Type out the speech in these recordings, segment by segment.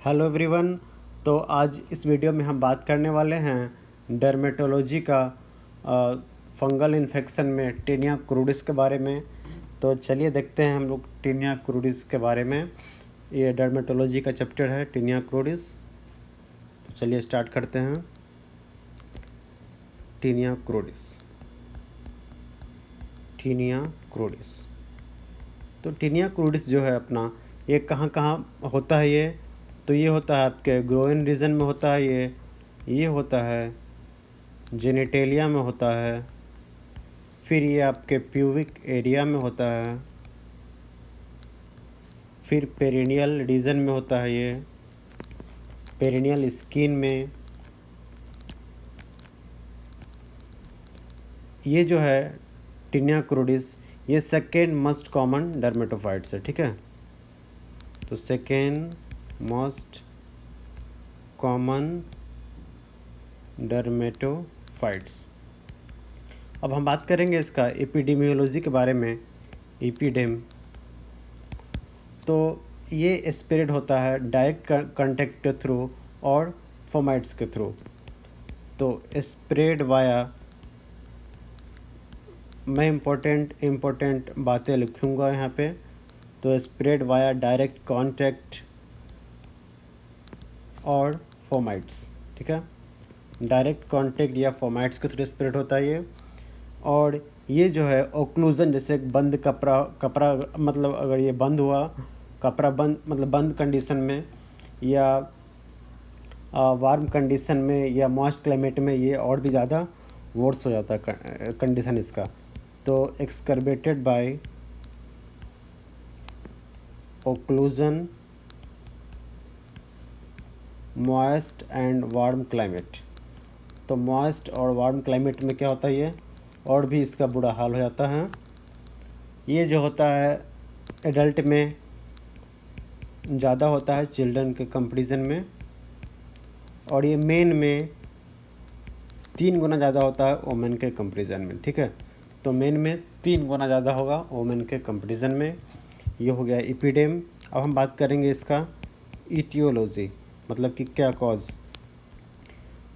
Hello everyone. तो आज इस वीडियो में हम बात करने वाले हैं डर्मेटोलॉजी का फंगल इन्फेक्शन में टीनिया क्रूडिस के बारे में। तो चलिए देखते हैं हम लोग टीनिया क्रूडिस के बारे में। ये डर्मेटोलॉजी का चैप्टर है टीनिया क्रूडिस। तो चलिए स्टार्ट करते हैं। टीनिया क्रूडिस। टीनिया क्रूडिस। तो टीनिया क्रूडिस जो है अपना, ये कहाँ कहाँ होता है ये? तो ये होता है आपके ग्रोइन रीजन में होता है ये होता है जेनिटेलिया में होता है, फिर ये आपके प्यूबिक एरिया में होता है, फिर पेरिनियल रीजन में होता है ये पेरिनियल स्किन में। ये जो है टीनिया क्रूडिस, ये सेकेंड मोस्ट कॉमन डर्मेटोफाइट्स है, ठीक है। तो सेकेंड मोस्ट कॉमन डर्मेटोफाइट्स। अब हम बात करेंगे इसका एपिडेमियोलॉजी के बारे में। एपिडेम, तो ये स्प्रेड होता है डायरेक्ट कांटेक्ट के थ्रू और फोमाइट्स के थ्रू। तो स्प्रेड वाया, मैं इम्पोर्टेंट बातें लिखूँगा यहाँ पे। तो स्प्रेड वाया डायरेक्ट कांटेक्ट और फोमाइट्स, ठीक है। डायरेक्ट कांटेक्ट या फोमाइट्स के थ्रू स्प्रेड होता है ये। और ये जो है ओक्लूजन, जैसे बंद कपड़ा मतलब अगर ये बंद हुआ, कपड़ा बंद मतलब बंद कंडीशन में या वार्म कंडीशन में या मॉइस्ट क्लाइमेट में ये और भी ज़्यादा वर्स हो जाता है कंडीशन इसका। तो exacerbated by occlusion moist and warm climate. तो मॉइस्ट और वार्म क्लाइमेट में क्या होता है, ये और भी इसका बुरा हाल हो जाता है। ये जो होता है एडल्ट में ज़्यादा होता है चिल्ड्रन के कंपैरिजन में, और ये मेन में 3 गुना ज़्यादा होता है वोमेन के कंपैरिजन में, ठीक है। तो मेन में 3 गुना ज़्यादा होगा वोमेन के कंपैरिजन में। ये हो गया एपिडेम। अब हम बात करेंगे इसका इटियोलॉजी, मतलब कि क्या कॉज।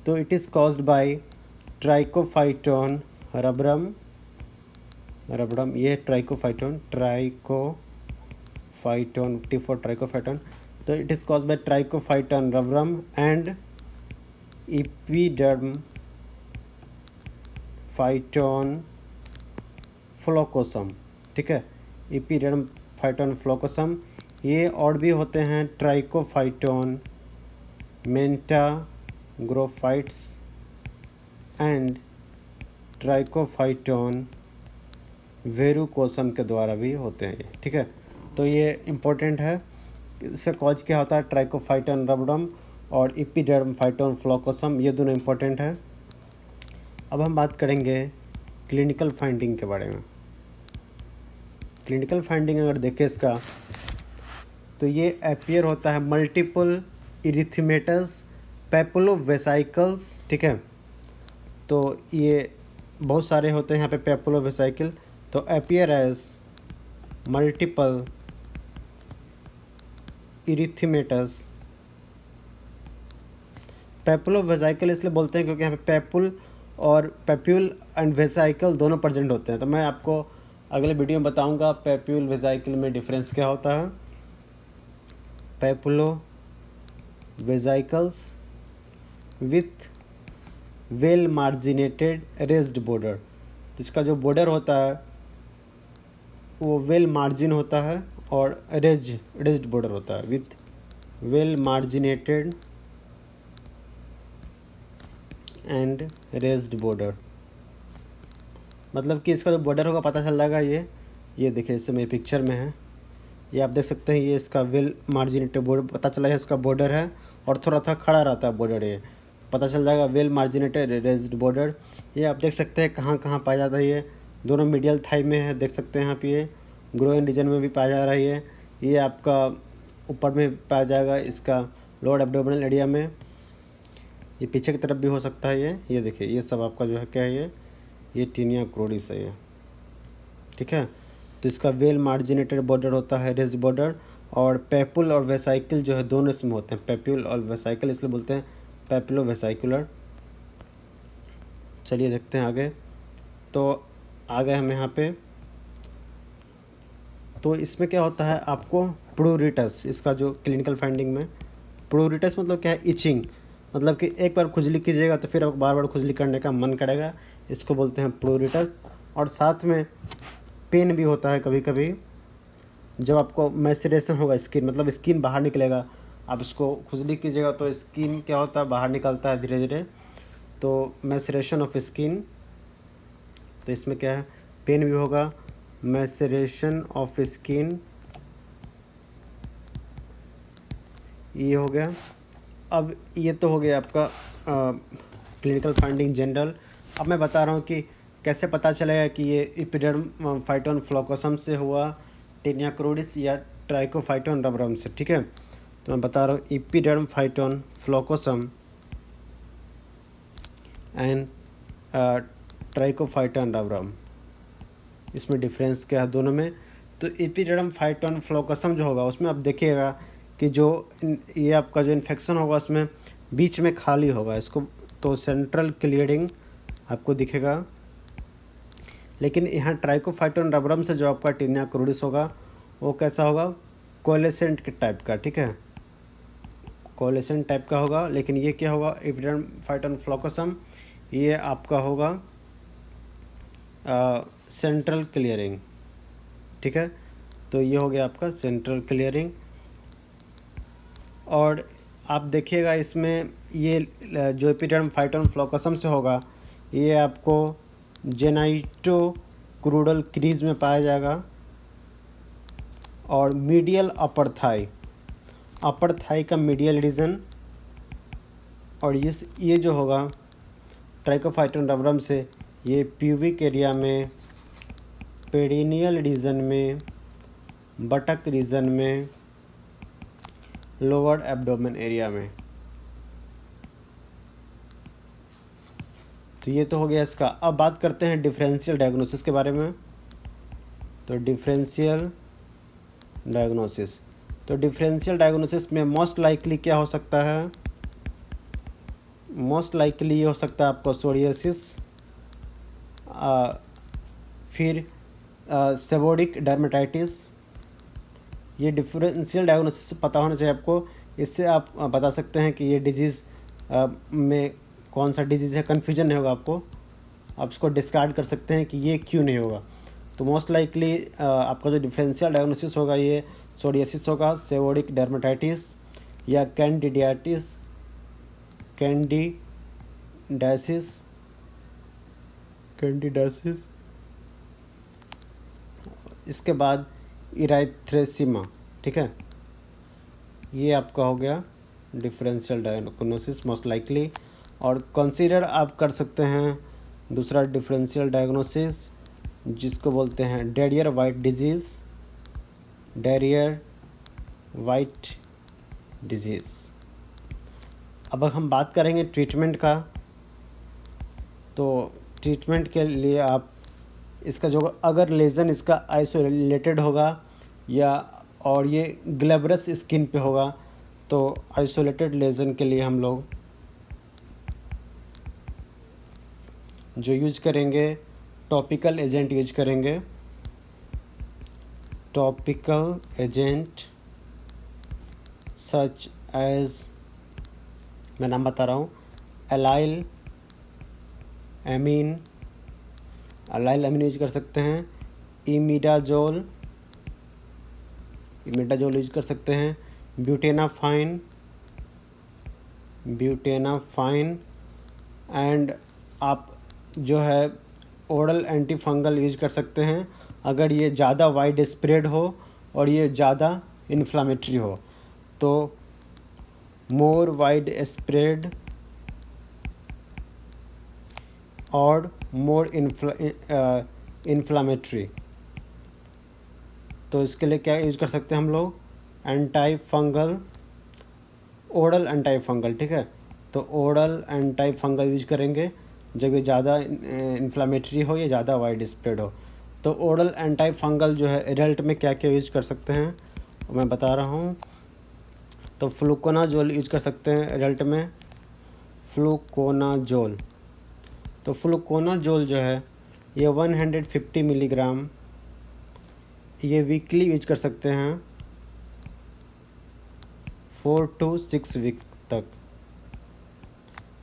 तो it is caused by trichophyton rubrum, ये ट्राइकोफाइटोन T for ट्राइकोफाइटोन। तो it is caused by trichophyton rubrum and epidermophyton floccosum, ठीक है। Epidermophyton floccosum. ये और भी होते हैं trichophyton mentagrophytes and trichophyton verrucosum के द्वारा भी होते हैं ये, ठीक है। तो ये इम्पोर्टेंट है। इससे कॉज क्या होता है, ट्राइकोफाइटोन रबडम और इपिडर्म फाइटोन फ्लोकोसम, ये दोनों इम्पोर्टेंट है। अब हम बात करेंगे क्लिनिकल फाइंडिंग के बारे में। क्लिनिकल फाइंडिंग अगर देखें इसका, तो ये अपीयर होता है मल्टीपल इरिथमेटस पेपुलोवेसाइकल्स, ठीक है। तो ये बहुत सारे होते हैं यहाँ पे पेपुलोवेसाइकल। तो अपीयर एज मल्टीपल इरिथमेटस पेपुलोवेसाइकल इसलिए बोलते हैं क्योंकि यहाँ पे पेप्यूल एंड वेसाइकल दोनों प्रेजेंट होते हैं। तो मैं आपको अगले वीडियो में बताऊंगा पेप्यूल वेसाइकल में डिफरेंस क्या होता है। पेपुलोवेसाइकल्स विथ वेल मार्जिनेटेड रेज्ड बॉर्डर। तो इसका जो बॉर्डर होता है वो वेल मार्जिन होता है और रेज्ड बॉर्डर होता है with well marginated and raised border. मतलब कि इसका जो बॉर्डर होगा पता चल जाएगा। ये देखिए, इस समय पिक्चर में है, ये आप देख सकते हैं। ये इसका वेल मार्जिनेटेड बॉर्डर पता चला है, इसका बॉर्डर है और थोड़ा सा खड़ा रहता है बॉर्डर, ये पता चल जाएगा वेल मार्जिनेटेड रेज्ड बॉर्डर। ये आप देख सकते हैं कहाँ कहाँ पाया जाता है। ये दोनों मीडियल थाई में है, देख सकते हैं यहाँ पे। ये ग्रोइन रीजन में भी पाया जा रहा है। ये आपका ऊपर में पाया जाएगा इसका लोअर एब्डोमिनल एरिया में। ये पीछे की तरफ भी हो सकता है। ये देखिए, ये सब आपका जो है क्या है, ये टीनिया क्रूडिस है ये, ठीक है। तो इसका वेल मार्जिनेटेड बॉर्डर होता है, रेज्ड बॉर्डर। और पैपुल और वेसाइकिल जो है दोनों इसमें होते हैं। पैप्यूल और वेसाइकिल इसलिए बोलते हैं पैपुलो वेसाइकुलर। चलिए देखते हैं आगे। तो आ गए हम यहाँ पे। तो इसमें क्या होता है, आपको प्रूरिटस, इसका जो क्लिनिकल फाइंडिंग में प्रूरिटस मतलब क्या है, इचिंग, मतलब कि एक बार खुजली कीजिएगा तो फिर आपको बार बार खुजली करने का मन करेगा, इसको बोलते हैं प्रूरिटस। और साथ में पेन भी होता है कभी कभी, जब आपको मैसेरेशन होगा स्किन, मतलब स्किन बाहर निकलेगा, आप इसको खुजली कीजिएगा तो स्किन क्या होता है, बाहर निकलता है धीरे धीरे, तो मैसेरेशन ऑफ स्किन। तो इसमें क्या है, पेन भी होगा, मैसेरेशन ऑफ स्किन, ये हो गया। अब ये तो हो गया आपका क्लिनिकल फाइंडिंग जनरल। अब मैं बता रहा हूँ कि कैसे पता चलेगा कि ये इपिडर्म फाइटोन फ्लोकोसम से हुआ, टेनिया क्रोडिस या ट्राइकोफाइटोन रबरम से। ठीक है, तो मैं बता रहा हूँ इपिडर्म फाइटोन फ्लोकोसम एंड ट्राइकोफाइटोन रबरम, इसमें डिफरेंस क्या है दोनों में। तो एपिडर्म फाइटोन फ्लोकोसम जो होगा उसमें आप देखिएगा कि जो ये आपका जो इन्फेक्शन होगा उसमें बीच में खाली होगा, इसको तो सेंट्रल क्लियरिंग आपको दिखेगा। लेकिन यहाँ ट्राइकोफाइटोन रबरम से जो आपका टेनिया क्रोडिस होगा वो कैसा होगा, कोलेसेंट के टाइप का। ठीक है, कोलेसेंट टाइप का होगा। लेकिन ये क्या होगा, एपिडर्म फाइटोन फ्लोकोसम, ये आपका होगा सेंट्रल क्लियरिंग। ठीक है, तो ये हो गया आपका सेंट्रल क्लियरिंग। और आप देखिएगा इसमें ये जो एपिडर्म फाइटोन फ्लोकोसम से होगा ये आपको जेनाइटो क्रूडल क्रीज में पाया जाएगा, और मीडियल अपर थाई का मीडियल रीजन। और ये जो होगा ट्राइकोफाइटोन रबरम से ये प्यूबिक एरिया में, पेडिनियल रीजन में, बटक रीजन में, लोअर एब्डोमेन एरिया में। तो ये तो हो गया इसका। अब बात करते हैं डिफरेंशियल डायग्नोसिस के बारे में। तो डिफरेंशियल डायग्नोसिस में मोस्ट लाइकली क्या हो सकता है, मोस्ट लाइकली ये हो सकता है आपको सोरियासिस, फिर सेबोरिक डर्मेटाइटिस। ये डिफरेंशियल डायग्नोसिस से पता होना चाहिए आपको, इससे आप बता सकते हैं कि ये डिजीज़ में कौन सा डिजीज़ है, कन्फ्यूजन नहीं होगा आपको, आप इसको डिस्कार्ड कर सकते हैं कि ये क्यों नहीं होगा। तो मोस्ट लाइकली आपका जो डिफरेंशियल डायग्नोसिस होगा ये सोरियासिस होगा, सेबोरिक डर्मेटाइटिस या कैंडिडाइसिस। इसके बाद इराइथ्रेसिमा। ठीक है, ये आपका हो गया डिफरेंशियल डायग्नोसिस मोस्ट लाइकली। और कंसीडर आप कर सकते हैं दूसरा डिफरेंशियल डायग्नोसिस जिसको बोलते हैं डेरियर वाइट डिजीज़। अब हम बात करेंगे ट्रीटमेंट का। तो ट्रीटमेंट के लिए आप इसका जो अगर लेज़न इसका आइसोलेटेड होगा या और ये ग्लैब्रस स्किन पे होगा तो आइसोलेटेड लेज़न के लिए हम लोग जो यूज करेंगे टॉपिकल एजेंट यूज करेंगे। टॉपिकल एजेंट सच एज, मैं नाम बता रहा हूँ, एलाइल एमीन यूज कर सकते हैं, इमिडाजोल यूज कर सकते हैं, ब्यूटेनाफाइन एंड आप जो है ओरल एंटी फंगल यूज कर सकते हैं अगर ये ज़्यादा वाइड स्प्रेड हो और ये ज़्यादा इन्फ्लामेटरी हो। तो मोर वाइड स्प्रेड और मोर इन्फ्लामेटरी, तो इसके लिए क्या यूज़ कर सकते हैं हम लोग, ओरल एंटी फंगल। ठीक है, तो ओरल एंटी फंगल यूज करेंगे जब ये ज़्यादा इन्फ्लामेटरी हो या ज़्यादा वाइड स्प्रेड हो। तो ओरल एंटी फंगल जो है एडल्ट में क्या क्या यूज कर सकते हैं, मैं बता रहा हूँ। तो फ्लूकोनाजोल यूज कर सकते हैं रिजल्ट में, फ्लूकोनाजोल। तो फ्लूकोनाजोल जो है ये 150 मिलीग्राम ये वीकली यूज कर सकते हैं 4 to 6 वीक तक।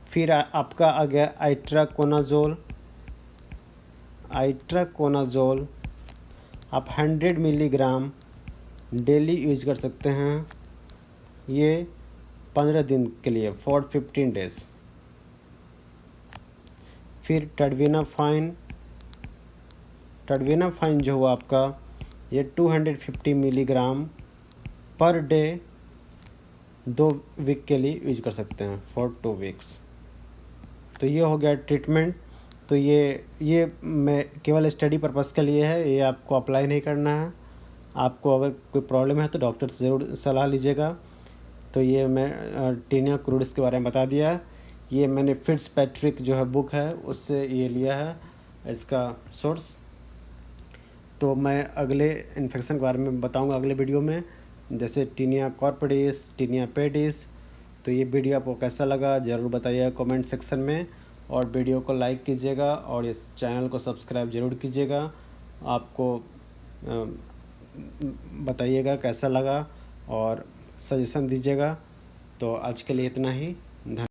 फिर आपका आ गया आइट्राकोनाजोल। आइट्राकोनाजोल आप 100 मिलीग्राम डेली यूज कर सकते हैं, ये 15 दिन के लिए, फॉर 15 डेज। फिर टडविनाफाइन जो हुआ आपका ये 250 मिलीग्राम पर डे 2 वीक के लिए यूज कर सकते हैं, फॉर 2 वीक्स। तो ये हो गया ट्रीटमेंट। तो ये मैं केवल स्टडी पर्पस के लिए है, ये आपको अप्लाई नहीं करना है। आपको अगर कोई प्रॉब्लम है तो डॉक्टर से ज़रूर सलाह लीजिएगा। तो ये मैं टीनिया क्रूडिस के बारे में बता दिया। ये मैंने फिट्जपैट्रिक जो है बुक है उससे ये लिया है इसका सोर्स। तो मैं अगले इन्फेक्शन के बारे में बताऊंगा अगले वीडियो में, जैसे टीनिया कॉर्पोडिस, टीनिया पेडिस। तो ये वीडियो आपको कैसा लगा ज़रूर बताइएगा कमेंट सेक्शन में, और वीडियो को लाइक कीजिएगा और इस चैनल को सब्सक्राइब ज़रूर कीजिएगा। आपको बताइएगा कैसा लगा और सजेशन दीजिएगा। तो आज के लिए इतना ही। धन्यवाद।